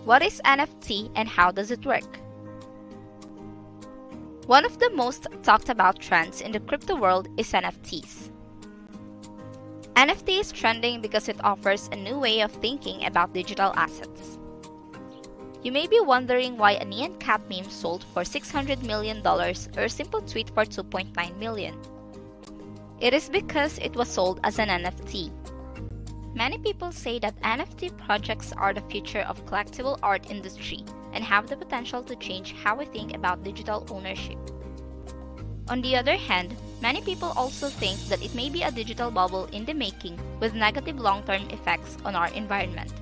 What is NFT and how does it work? One of the most talked about trends in the crypto world is NFTs. NFT is trending because it offers a new way of thinking about digital assets. You may be wondering why a neon cat meme sold for $600 million or a simple tweet for $2.9 million. It is because it was sold as an NFT. Many people say that NFT projects are the future of collectible art industry and have the potential to change how we think about digital ownership. On the other hand, many people also think that it may be a digital bubble in the making with negative long-term effects on our environment.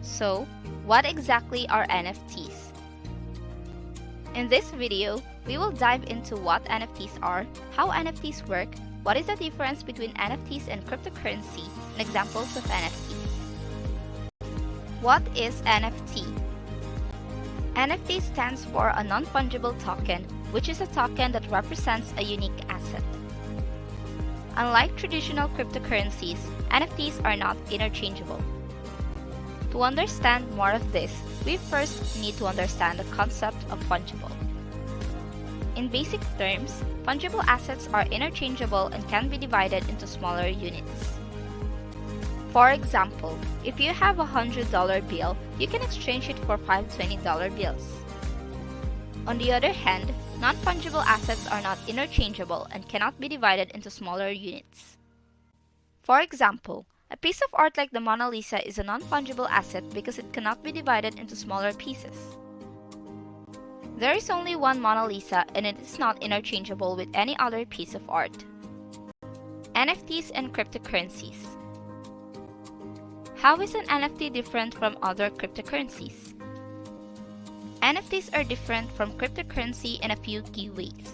So, what exactly are NFTs? In this video, we will dive into what NFTs are, how NFTs work, what is the difference between NFTs and cryptocurrency, and examples of NFTs. What is NFT? NFT stands for a non-fungible token, which is a token that represents a unique asset. Unlike traditional cryptocurrencies, NFTs are not interchangeable. To understand more of this, we first need to understand the concept of fungible. In basic terms, fungible assets are interchangeable and can be divided into smaller units. For example, if you have a $100 bill, you can exchange it for 5 $20 bills. On the other hand, non-fungible assets are not interchangeable and cannot be divided into smaller units. For example, a piece of art like the Mona Lisa is a non-fungible asset because it cannot be divided into smaller pieces. There is only one Mona Lisa and it is not interchangeable with any other piece of art. NFTs and cryptocurrencies. How is an NFT different from other cryptocurrencies? NFTs are different from cryptocurrency in a few key ways.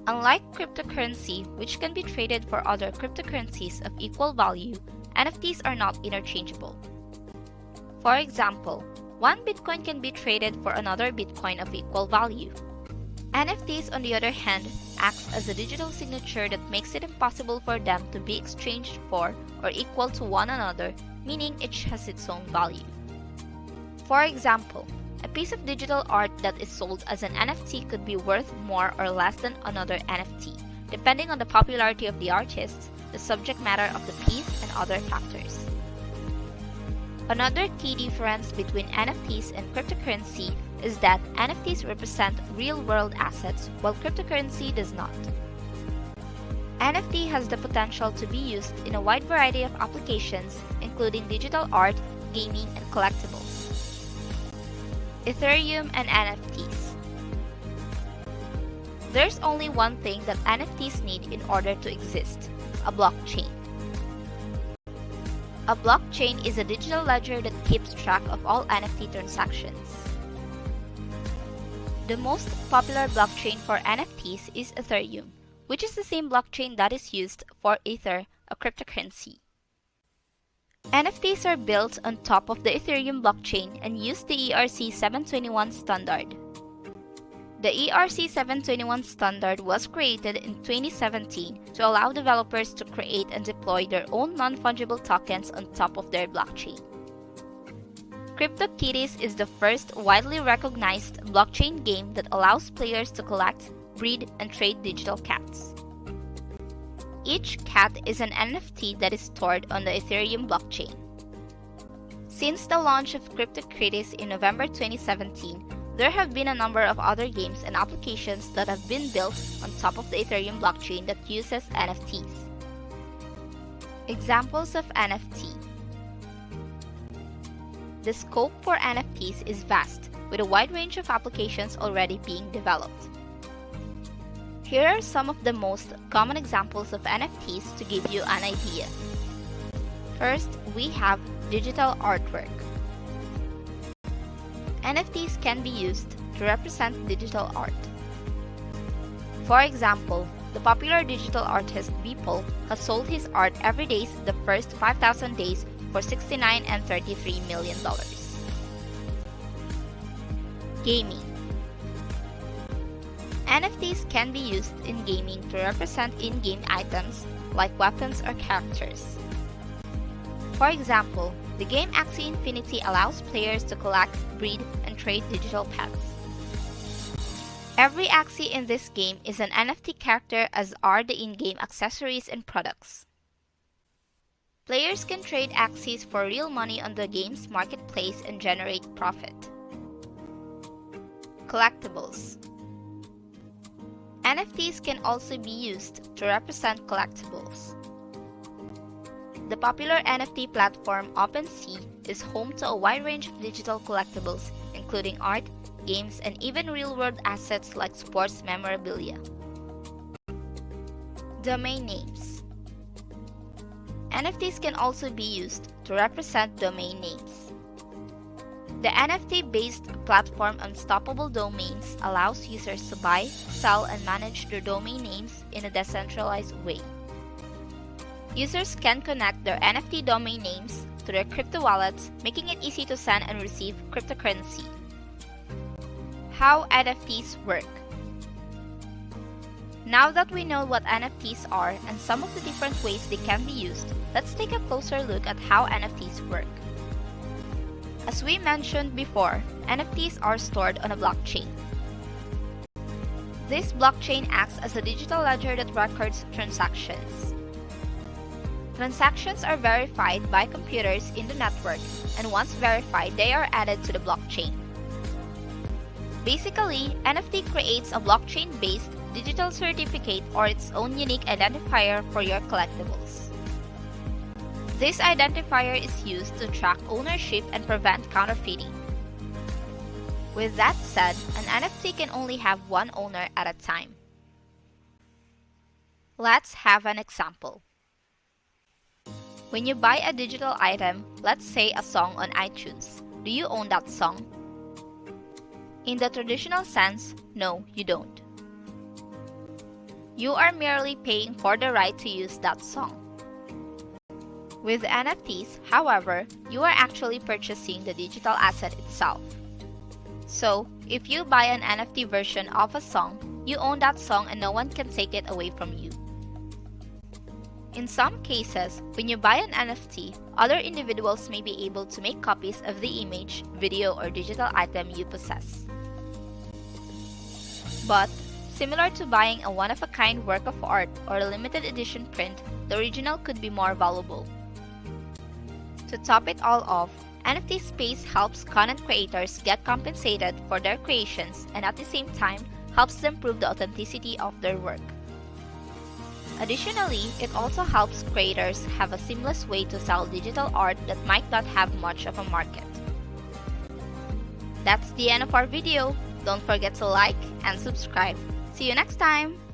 Unlike cryptocurrency, which can be traded for other cryptocurrencies of equal value, NFTs are not interchangeable. For example, one Bitcoin can be traded for another Bitcoin of equal value. NFTs, on the other hand, acts as a digital signature that makes it impossible for them to be exchanged for or equal to one another, meaning each has its own value. For example, a piece of digital art that is sold as an NFT could be worth more or less than another NFT, depending on the popularity of the artist, the subject matter of the piece, and other factors. Another key difference between NFTs and cryptocurrency is that NFTs represent real-world assets while cryptocurrency does not. NFT has the potential to be used in a wide variety of applications, including digital art, gaming, and collectibles. Ethereum and NFTs. There's only one thing that NFTs need in order to exist: a blockchain. A blockchain is a digital ledger that keeps track of all NFT transactions. The most popular blockchain for NFTs is Ethereum, which is the same blockchain that is used for Ether, a cryptocurrency. NFTs are built on top of the Ethereum blockchain and use the ERC-721 standard. The ERC-721 standard was created in 2017 to allow developers to create and deploy their own non-fungible tokens on top of their blockchain. CryptoKitties is the first widely recognized blockchain game that allows players to collect, breed, and trade digital cats. Each cat is an NFT that is stored on the Ethereum blockchain. Since the launch of CryptoKitties in November 2017, there have been a number of other games and applications that have been built on top of the Ethereum blockchain that uses NFTs. Examples of NFT. The scope for NFTs is vast, with a wide range of applications already being developed. Here are some of the most common examples of NFTs to give you an idea. First, we have digital artwork. NFTs can be used to represent digital art. For example, the popular digital artist Beeple has sold his art every day the first 5,000 days for $69 and $33 million. Gaming. NFTs can be used in gaming to represent in-game items like weapons or characters. For example, The game Axie Infinity allows players to collect, breed, and trade digital pets. Every Axie in this game is an NFT character, as are the in-game accessories and products. Players can trade Axies for real money on the game's marketplace and generate profit. Collectibles. NFTs can also be used to represent collectibles. The popular NFT platform OpenSea is home to a wide range of digital collectibles, including art, games, and even real-world assets like sports memorabilia. Domain names. NFTs can also be used to represent domain names. The NFT-based platform Unstoppable Domains allows users to buy, sell, and manage their domain names in a decentralized way. Users can connect their NFT domain names to their crypto wallets, making it easy to send and receive cryptocurrency. How NFTs work. Now that we know what NFTs are and some of the different ways they can be used, let's take a closer look at how NFTs work. As we mentioned before, NFTs are stored on a blockchain. This blockchain acts as a digital ledger that records transactions. Transactions are verified by computers in the network, and once verified, they are added to the blockchain. Basically, NFT creates a blockchain-based digital certificate or its own unique identifier for your collectibles. This identifier is used to track ownership and prevent counterfeiting. With that said, an NFT can only have one owner at a time. Let's have an example. When you buy a digital item, let's say a song on iTunes, do you own that song? In the traditional sense, no, you don't. You are merely paying for the right to use that song. With NFTs, however, you are actually purchasing the digital asset itself. So, if you buy an NFT version of a song, you own that song and no one can take it away from you. In some cases, when you buy an NFT, other individuals may be able to make copies of the image, video, or digital item you possess. But, similar to buying a one-of-a-kind work of art or a limited edition print, the original could be more valuable. To top it all off, NFT space helps content creators get compensated for their creations and at the same time helps them prove the authenticity of their work. Additionally, it also helps creators have a seamless way to sell digital art that might not have much of a market. That's the end of our video. Don't forget to like and subscribe. See you next time!